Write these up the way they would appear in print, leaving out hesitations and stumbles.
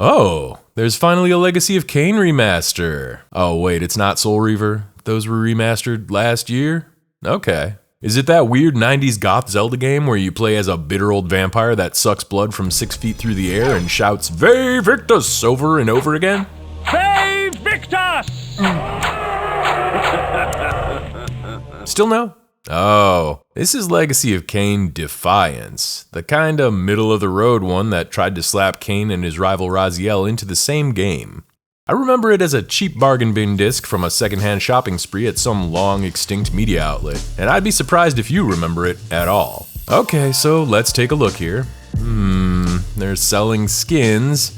Oh, there's finally a Legacy of Kain remaster. Oh wait, it's not Soul Reaver? Those were remastered last year? Okay. Is it that weird 90s goth Zelda game where you play as a bitter old vampire that sucks blood from 6 feet through the air and shouts, "Ve Victus" over and over again? Ve Victus! Still no? Oh, this is Legacy of Kain Defiance, the kinda middle-of-the-road one that tried to slap Kain and his rival Raziel into the same game. I remember it as a cheap bargain bin disc from a secondhand shopping spree at some long-extinct media outlet, and I'd be surprised if you remember it at all. Okay, so let's take a look here. They're selling skins.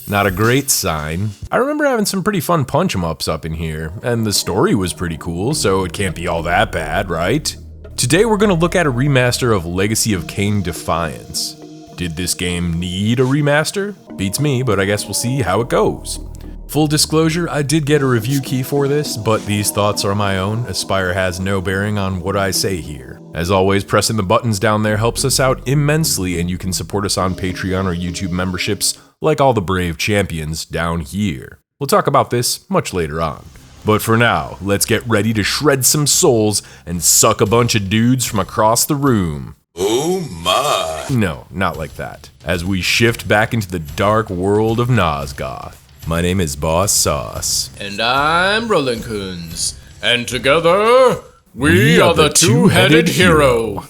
Not a great sign. I remember having some pretty fun punch-em-ups up in here, and the story was pretty cool, so it can't be all that bad, right? Today we're gonna look at a remaster of Legacy of Kain Defiance. Did this game need a remaster? Beats me, but I guess we'll see how it goes. Full disclosure, I did get a review key for this, but these thoughts are my own. Aspire has no bearing on what I say here. As always, pressing the buttons down there helps us out immensely, and you can support us on Patreon or YouTube memberships, like all the brave champions down here. We'll talk about this much later on. But for now, let's get ready to shred some souls and suck a bunch of dudes from across the room. Oh my! No, not like that. As we shift back into the dark world of Nosgoth. My name is Boss Sauce. And I'm Roland Coons. And together, we are the two-headed hero.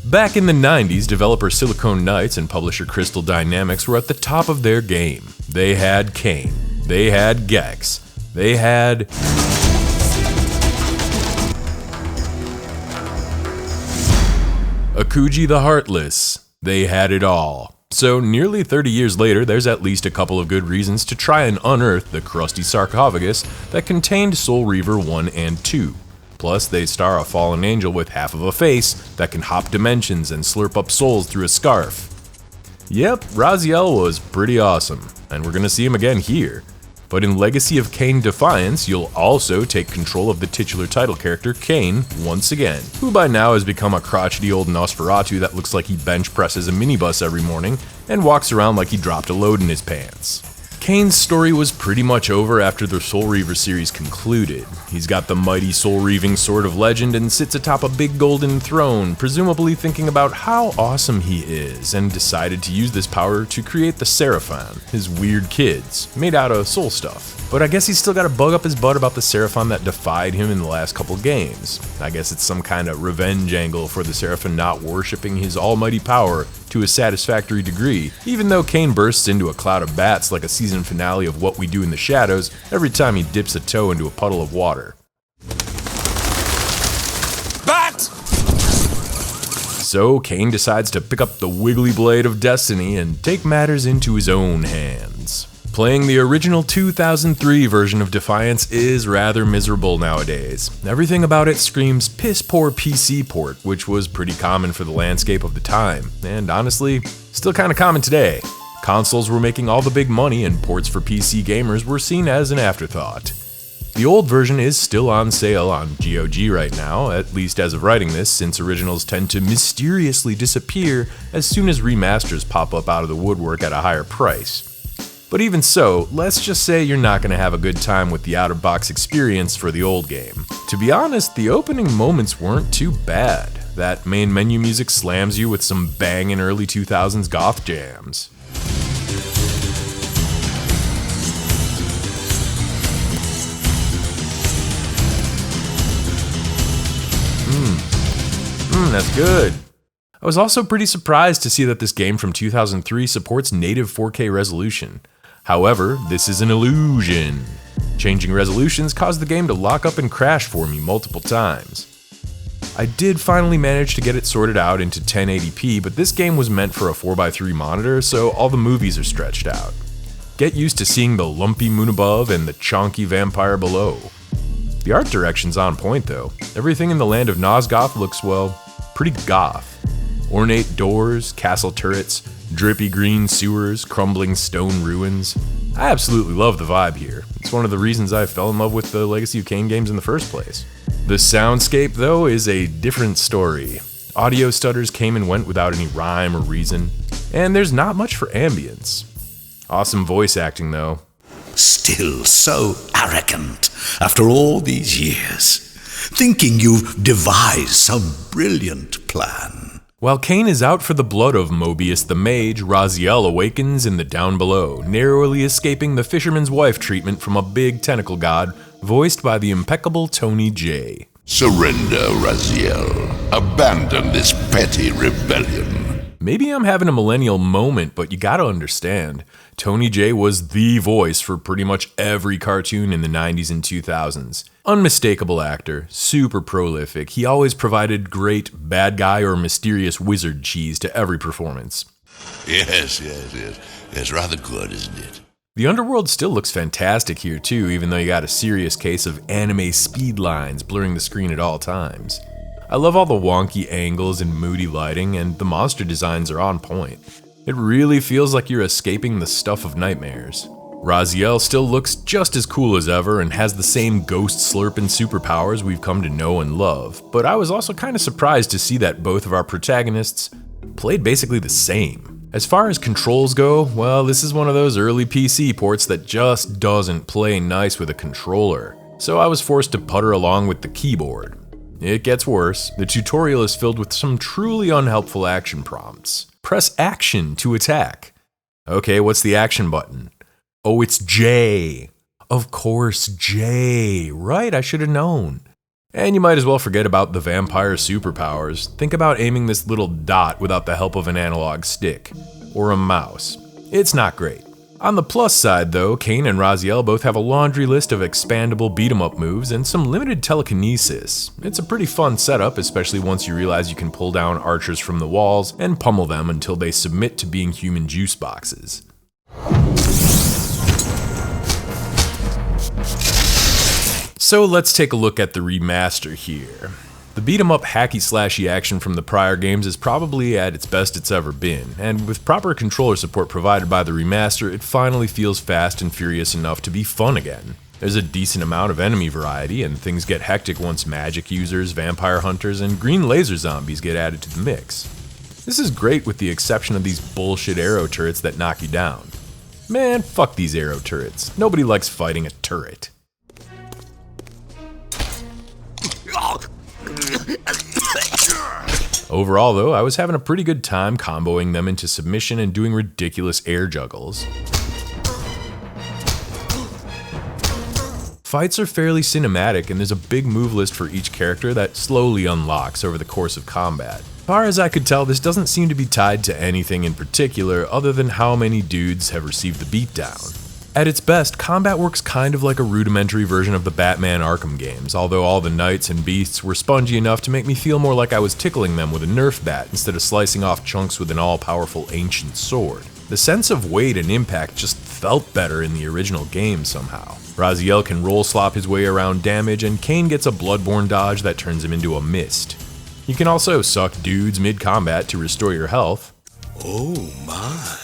Back in the 90s, developer Silicon Knights and publisher Crystal Dynamics were at the top of their game. They had Kain. They had Gex. They had... Akuji the Heartless. They had it all. So nearly 30 years later, there's at least a couple of good reasons to try and unearth the crusty sarcophagus that contained Soul Reaver 1 and 2. Plus, they star a fallen angel with half of a face that can hop dimensions and slurp up souls through a scarf. Yep, Raziel was pretty awesome, and we're gonna see him again here. But in Legacy of Kain Defiance, you'll also take control of the titular title character, Kain, once again, who by now has become a crotchety old Nosferatu that looks like he bench presses a minibus every morning and walks around like he dropped a load in his pants. Kain's story was pretty much over after the Soul Reaver series concluded. He's got the mighty soul-reaving sword of legend and sits atop a big golden throne, presumably thinking about how awesome he is, and decided to use this power to create the Seraphon, his weird kids, made out of soul stuff. But I guess he's still got a bug up his butt about the Seraphon that defied him in the last couple games. I guess it's some kind of revenge angle for the Seraphon not worshipping his almighty power to a satisfactory degree, even though Kain bursts into a cloud of bats like a season finale of What We Do in the Shadows every time he dips a toe into a puddle of water. Bat! So Kain decides to pick up the wiggly blade of destiny and take matters into his own hands. Playing the original 2003 version of Defiance is rather miserable nowadays. Everything about it screams piss-poor PC port, which was pretty common for the landscape of the time, and honestly, still kinda common today. Consoles were making all the big money and ports for PC gamers were seen as an afterthought. The old version is still on sale on GOG right now, at least as of writing this, since originals tend to mysteriously disappear as soon as remasters pop up out of the woodwork at a higher price. But even so, let's just say you're not going to have a good time with the out-of-box experience for the old game. To be honest, the opening moments weren't too bad. That main menu music slams you with some bangin' early 2000s goth jams. That's good. I was also pretty surprised to see that this game from 2003 supports native 4K resolution. However, this is an illusion. Changing resolutions caused the game to lock up and crash for me multiple times. I did finally manage to get it sorted out into 1080p, but this game was meant for a 4x3 monitor, so all the movies are stretched out. Get used to seeing the lumpy moon above and the chonky vampire below. The art direction's on point though. Everything in the land of Nosgoth looks, well, pretty goth. Ornate doors, castle turrets, drippy green sewers, crumbling stone ruins. I absolutely love the vibe here. It's one of the reasons I fell in love with the Legacy of Kain games in the first place. The soundscape, though, is a different story. Audio stutters came and went without any rhyme or reason, and there's not much for ambience. Awesome voice acting though. Still so arrogant after all these years, thinking you've devised some brilliant plan. While Kain is out for the blood of Mobius the Mage, Raziel awakens in the Down Below, narrowly escaping the fisherman's wife treatment from a big tentacle god, voiced by the impeccable Tony J. Surrender, Raziel. Abandon this petty rebellion. Maybe I'm having a millennial moment, but you gotta understand, Tony J was the voice for pretty much every cartoon in the 90s and 2000s. Unmistakable actor, super prolific, he always provided great bad guy or mysterious wizard cheese to every performance. Yes. It's rather good, isn't it? The underworld still looks fantastic here too, even though you got a serious case of anime speed lines blurring the screen at all times. I love all the wonky angles and moody lighting, and the monster designs are on point. It really feels like you're escaping the stuff of nightmares. Raziel still looks just as cool as ever and has the same ghost slurping superpowers we've come to know and love, but I was also kind of surprised to see that both of our protagonists played basically the same. As far as controls go, well, this is one of those early PC ports that just doesn't play nice with a controller, so I was forced to putter along with the keyboard. It gets worse. The tutorial is filled with some truly unhelpful action prompts. Press action to attack. Okay, what's the action button? Oh, it's J. Of course, J. Right, I should have known. And you might as well forget about the vampire superpowers. Think about aiming this little dot without the help of an analog stick. Or a mouse. It's not great. On the plus side though, Kain and Raziel both have a laundry list of expandable beat-em-up moves and some limited telekinesis. It's a pretty fun setup, especially once you realize you can pull down archers from the walls and pummel them until they submit to being human juice boxes. So let's take a look at the remaster here. The beat-em-up hacky-slashy action from the prior games is probably at its best it's ever been, and with proper controller support provided by the remaster, it finally feels fast and furious enough to be fun again. There's a decent amount of enemy variety, and things get hectic once magic users, vampire hunters, and green laser zombies get added to the mix. This is great with the exception of these bullshit arrow turrets that knock you down. Man, fuck these arrow turrets. Nobody likes fighting a turret. Overall though, I was having a pretty good time comboing them into submission and doing ridiculous air juggles. Fights are fairly cinematic and there's a big move list for each character that slowly unlocks over the course of combat. As far as I could tell, this doesn't seem to be tied to anything in particular other than how many dudes have received the beatdown. At its best, combat works kind of like a rudimentary version of the Batman Arkham games, although all the knights and beasts were spongy enough to make me feel more like I was tickling them with a Nerf bat instead of slicing off chunks with an all-powerful ancient sword. The sense of weight and impact just felt better in the original game somehow. Raziel can roll slop his way around damage, and Kain gets a bloodborne dodge that turns him into a mist. You can also suck dudes mid-combat to restore your health. Oh my.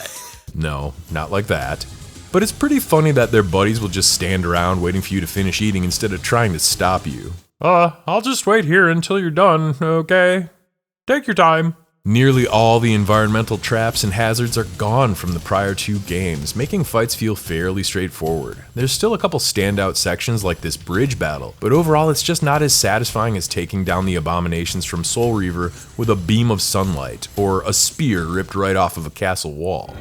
No, not like that. But it's pretty funny that their buddies will just stand around waiting for you to finish eating instead of trying to stop you. I'll just wait here until you're done, okay? Take your time. Nearly all the environmental traps and hazards are gone from the prior two games, making fights feel fairly straightforward. There's still a couple standout sections like this bridge battle, but overall it's just not as satisfying as taking down the abominations from Soul Reaver with a beam of sunlight, or a spear ripped right off of a castle wall.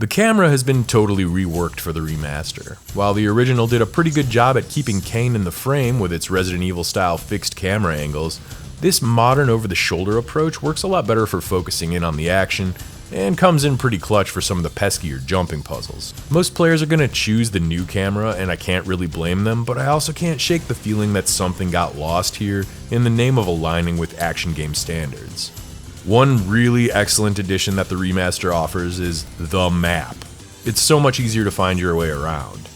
The camera has been totally reworked for the remaster. While the original did a pretty good job at keeping Kain in the frame with its Resident Evil style fixed camera angles, this modern over-the-shoulder approach works a lot better for focusing in on the action, and comes in pretty clutch for some of the peskier jumping puzzles. Most players are going to choose the new camera, and I can't really blame them, but I also can't shake the feeling that something got lost here in the name of aligning with action game standards. One really excellent addition that the remaster offers is the map. It's so much easier to find your way around.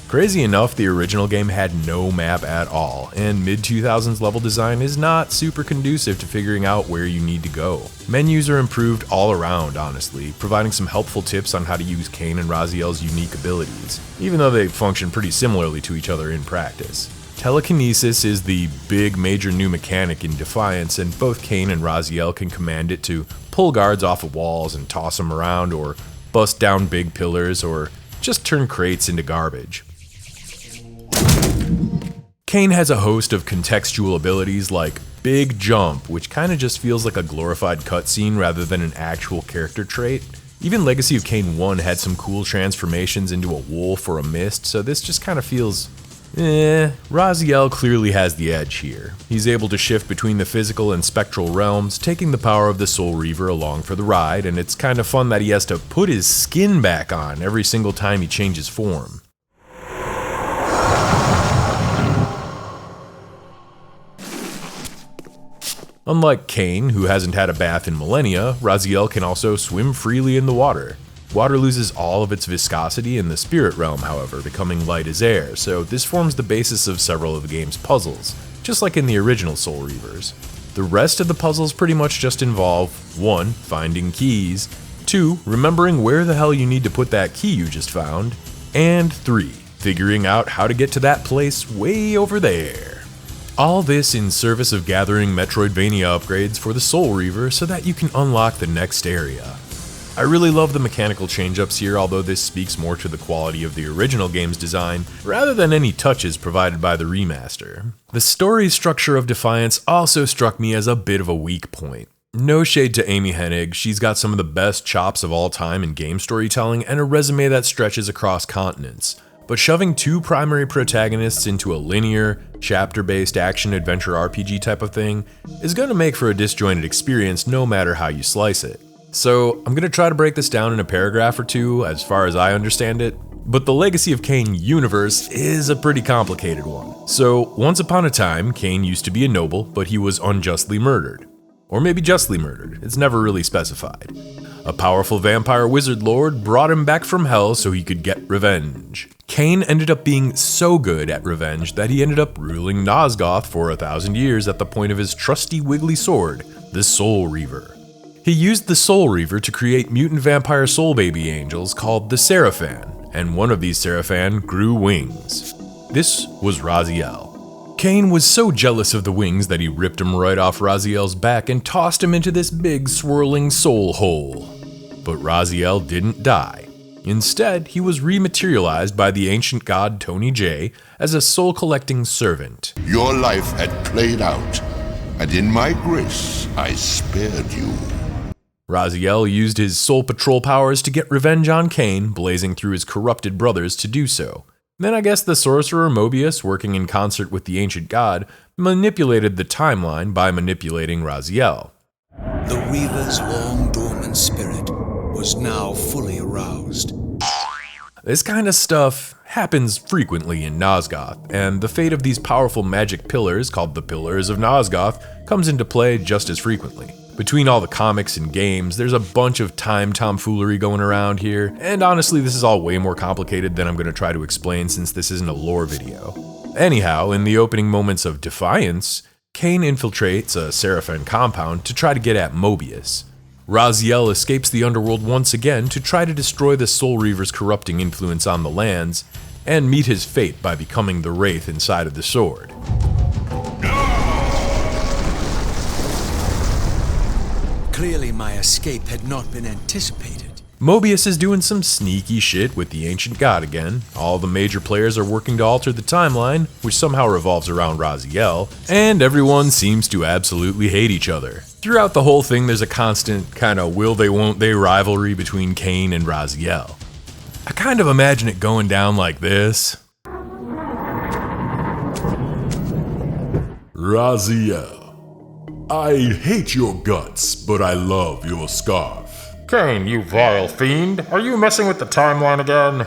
Crazy enough, the original game had no map at all, and mid-2000s level design is not super conducive to figuring out where you need to go. Menus are improved all around, honestly, providing some helpful tips on how to use Kain and Raziel's unique abilities, even though they function pretty similarly to each other in practice. Telekinesis is the big major new mechanic in Defiance, and both Kain and Raziel can command it to pull guards off of walls and toss them around, or bust down big pillars, or just turn crates into garbage. Kain has a host of contextual abilities like Big Jump, which kinda just feels like a glorified cutscene rather than an actual character trait. Even Legacy of Kain 1 had some cool transformations into a wolf or a mist, so this just kinda feels Raziel clearly has the edge here. He's able to shift between the physical and spectral realms, taking the power of the Soul Reaver along for the ride, and it's kind of fun that he has to put his skin back on every single time he changes form. Unlike Kain, who hasn't had a bath in millennia, Raziel can also swim freely in the water. Water loses all of its viscosity in the spirit realm, however, becoming light as air, so this forms the basis of several of the game's puzzles, just like in the original Soul Reavers. The rest of the puzzles pretty much just involve 1. Finding keys, 2. Remembering where the hell you need to put that key you just found, and 3. Figuring out how to get to that place way over there. All this in service of gathering Metroidvania upgrades for the Soul Reaver so that you can unlock the next area. I really love the mechanical change-ups here, although this speaks more to the quality of the original game's design, rather than any touches provided by the remaster. The story structure of Defiance also struck me as a bit of a weak point. No shade to Amy Hennig, she's got some of the best chops of all time in game storytelling and a resume that stretches across continents. But shoving 2 primary protagonists into a linear, chapter-based action-adventure RPG type of thing is gonna make for a disjointed experience no matter how you slice it. So I'm gonna try to break this down in a paragraph or 2 as far as I understand it, but the Legacy of Kain universe is a pretty complicated one. So once upon a time, Kain used to be a noble, but he was unjustly murdered. Or maybe justly murdered, it's never really specified. A powerful vampire wizard lord brought him back from hell so he could get revenge. Kain ended up being so good at revenge that he ended up ruling Nosgoth for 1,000 years at the point of his trusty wiggly sword, the Soul Reaver. He used the Soul Reaver to create mutant vampire soul baby angels called the Seraphan, and one of these Seraphan grew wings. This was Raziel. Kain was so jealous of the wings that he ripped them right off Raziel's back and tossed him into this big swirling soul hole. But Raziel didn't die. Instead, he was rematerialized by the ancient god Tony J as a soul-collecting servant. Your life had played out, and in my grace, I spared you. Raziel used his soul patrol powers to get revenge on Kain, blazing through his corrupted brothers to do so. Then I guess the sorcerer Mobius, working in concert with the ancient god, manipulated the timeline by manipulating Raziel. The Reaver's long-dormant spirit was now fully aroused. This kind of stuff happens frequently in Nosgoth, and the fate of these powerful magic pillars, called the Pillars of Nosgoth, comes into play just as frequently. Between all the comics and games, there's a bunch of time tomfoolery going around here, and honestly this is all way more complicated than I'm going to try to explain since this isn't a lore video. Anyhow, in the opening moments of Defiance, Kain infiltrates a Seraphan compound to try to get at Mobius. Raziel escapes the underworld once again to try to destroy the Soul Reaver's corrupting influence on the lands, and meet his fate by becoming the Wraith inside of the sword. Clearly my escape had not been anticipated. Mobius is doing some sneaky shit with the ancient god again. All the major players are working to alter the timeline, which somehow revolves around Raziel, and everyone seems to absolutely hate each other. Throughout the whole thing, there's a constant kinda will they won't they rivalry between Kain and Raziel. I kind of imagine it going down like this. Raziel, I hate your guts, but I love your scarf. Kain, you vile fiend. Are you messing with the timeline again?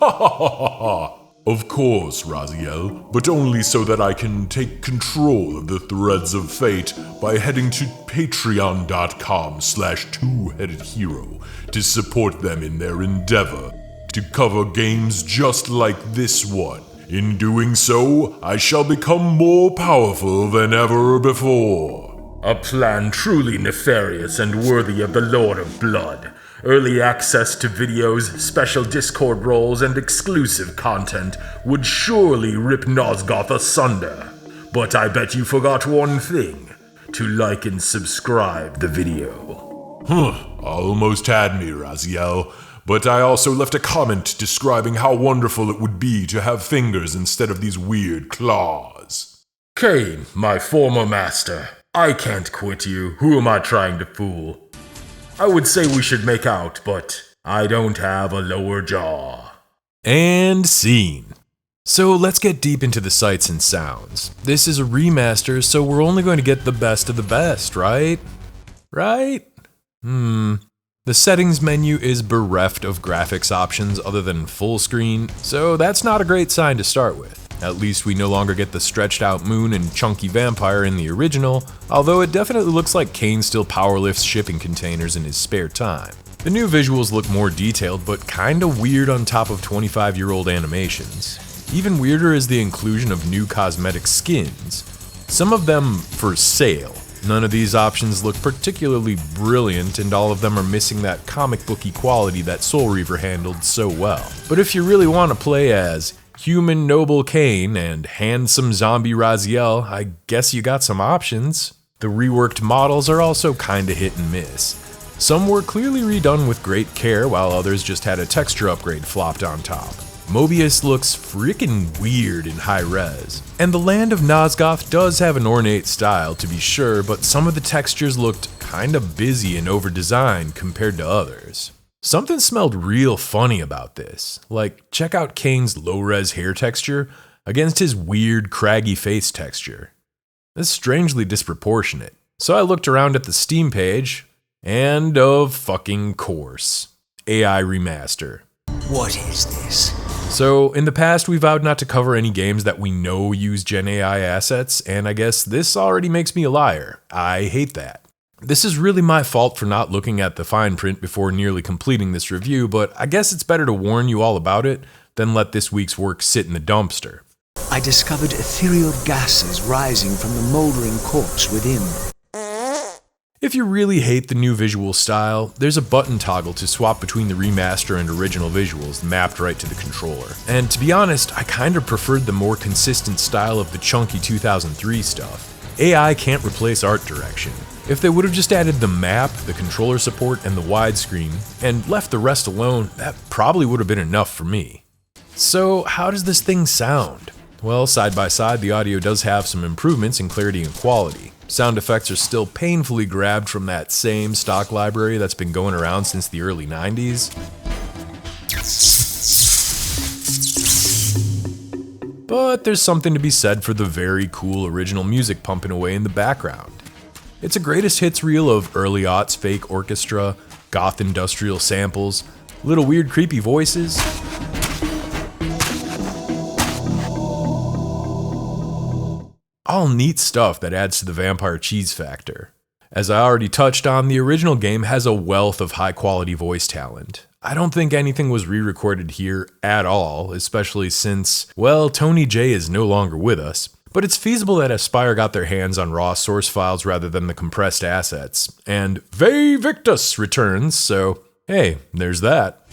Ha ha ha ha ha! Of course, Raziel, but only so that I can take control of the threads of fate by heading to patreon.com/twoheadedhero to support them in their endeavor to cover games just like this one. In doing so, I shall become more powerful than ever before. A plan truly nefarious and worthy of the Lord of Blood. Early access to videos, special Discord roles, and exclusive content would surely rip Nosgoth asunder. But I bet you forgot one thing. To like and subscribe the video. Almost had me, Raziel. but I also left a comment describing how wonderful it would be to have fingers instead of these weird claws. Kain, my former master, I can't quit you. Who am I trying to fool? I would say we should make out, but I don't have a lower jaw. And scene. So let's get deep into the sights and sounds. This is a remaster, so we're only going to get the best of the best, right? Right? The settings menu is bereft of graphics options other than full screen, so that's not a great sign to start with. At least we no longer get the stretched out moon and chunky vampire in the original, although it definitely looks like Kain still powerlifts shipping containers in his spare time. The new visuals look more detailed, but kinda weird on top of 25-year-old animations. Even weirder is the inclusion of new cosmetic skins. Some of them for sale. None of these options look particularly brilliant, and all of them are missing that comic booky quality that Soul Reaver handled so well. But if you really want to play as human noble Kain and handsome zombie Raziel, I guess you got some options. The reworked models are also kinda hit and miss. Some were clearly redone with great care, while others just had a texture upgrade flopped on top. Mobius looks freaking weird in high res. And the land of Nosgoth does have an ornate style to be sure, but some of the textures looked kinda busy and over-designed compared to others. Something smelled real funny about this. Like, check out Kain's low-res hair texture against his weird, craggy face texture. That's strangely disproportionate. So I looked around at the Steam page, and of fucking course, AI Remaster. What is this? So, in the past, we vowed not to cover any games that we know use Gen AI assets, and I guess this already makes me a liar. I hate that. This is really my fault for not looking at the fine print before nearly completing this review, but I guess it's better to warn you all about it than let this week's work sit in the dumpster. I discovered ethereal gases rising from the moldering corpse within. If you really hate the new visual style, there's a button toggle to swap between the remaster and original visuals mapped right to the controller. And to be honest, I kinda preferred the more consistent style of the chunky 2003 stuff. AI can't replace art direction. If they would have just added the map, the controller support, and the widescreen, and left the rest alone, that probably would have been enough for me. So how does this thing sound? Well, side by side, the audio does have some improvements in clarity and quality. Sound effects are still painfully grabbed from that same stock library that's been going around since the early 90s. But there's something to be said for the very cool original music pumping away in the background. It's a greatest hits reel of early aughts fake orchestra, goth industrial samples, little weird creepy voices. All neat stuff that adds to the vampire cheese factor. As I already touched on, the original game has a wealth of high quality voice talent. I don't think anything was re-recorded here at all, especially since, well, Tony J is no longer with us. But it's feasible that Aspyr got their hands on raw source files rather than the compressed assets. And Ve Victus returns, so hey, there's that.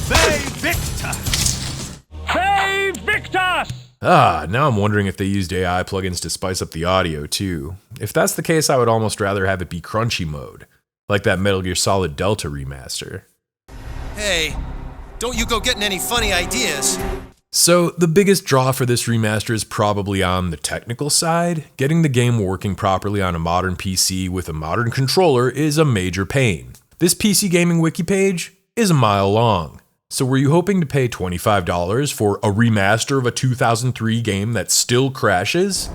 Ve Victus! Ve Victus! Now I'm wondering if they used AI plugins to spice up the audio too. If that's the case, I would almost rather have it be crunchy mode, like that Metal Gear Solid Delta remaster. Hey, don't you go getting any funny ideas. So the biggest draw for this remaster is probably on the technical side. Getting the game working properly on a modern PC with a modern controller is a major pain. This PC Gaming wiki page is a mile long. So were you hoping to pay $25 for a remaster of a 2003 game that still crashes?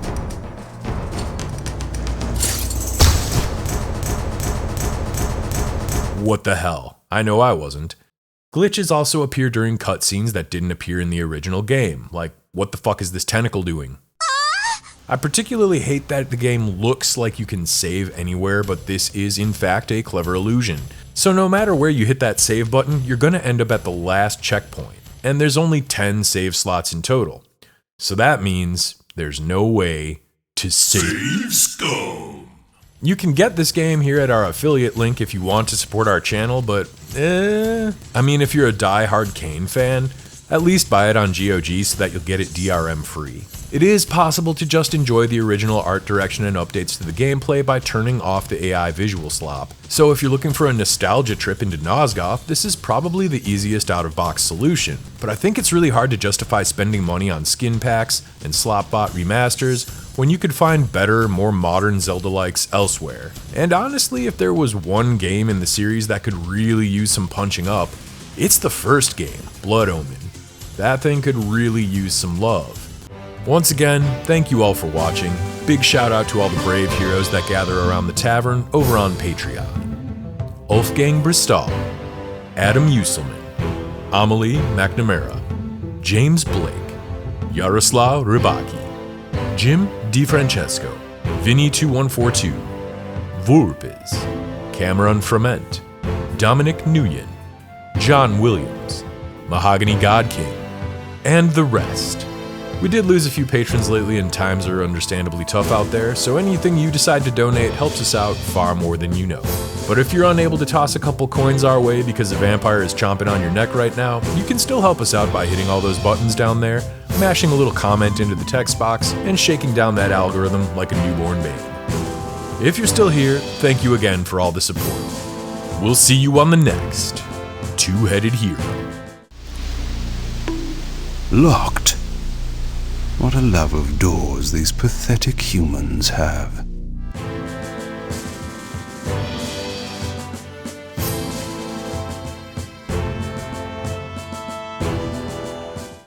What the hell? I know I wasn't. Glitches also appear during cutscenes that didn't appear in the original game, like, what the fuck is this tentacle doing? I particularly hate that the game looks like you can save anywhere, but this is in fact a clever illusion. So no matter where you hit that save button, you're gonna end up at the last checkpoint, and there's only 10 save slots in total. So that means there's no way to save scum. You can get this game here at our affiliate link if you want to support our channel, but I mean, if you're a die-hard Kain fan, At least buy it on GOG so that you'll get it DRM free. It is possible to just enjoy the original art direction and updates to the gameplay by turning off the AI visual slop. So if you're looking for a nostalgia trip into Nosgoth, this is probably the easiest out-of-box solution. But I think it's really hard to justify spending money on skin packs and slop-bot remasters when you could find better, more modern Zelda-likes elsewhere. And honestly, if there was one game in the series that could really use some punching up, it's the first game, Blood Omen. That thing could really use some love. Once again, thank you all for watching. Big shout out to all the brave heroes that gather around the tavern over on Patreon. Wolfgang Bristol, Adam Uselman, Amelie McNamara, James Blake, Yaroslav Rybaki, Jim DiFrancesco, Vinny2142, Vulpes, Cameron Frement, Dominic Nguyen, John Williams, Mahogany God King, and the rest. We did lose a few patrons lately and times are understandably tough out there, so anything you decide to donate helps us out far more than you know. But if you're unable to toss a couple coins our way because a vampire is chomping on your neck right now, you can still help us out by hitting all those buttons down there, mashing a little comment into the text box, and shaking down that algorithm like a newborn baby. If you're still here, thank you again for all the support. We'll see you on the next Two-Headed Hero. Locked. What a love of doors these pathetic humans have.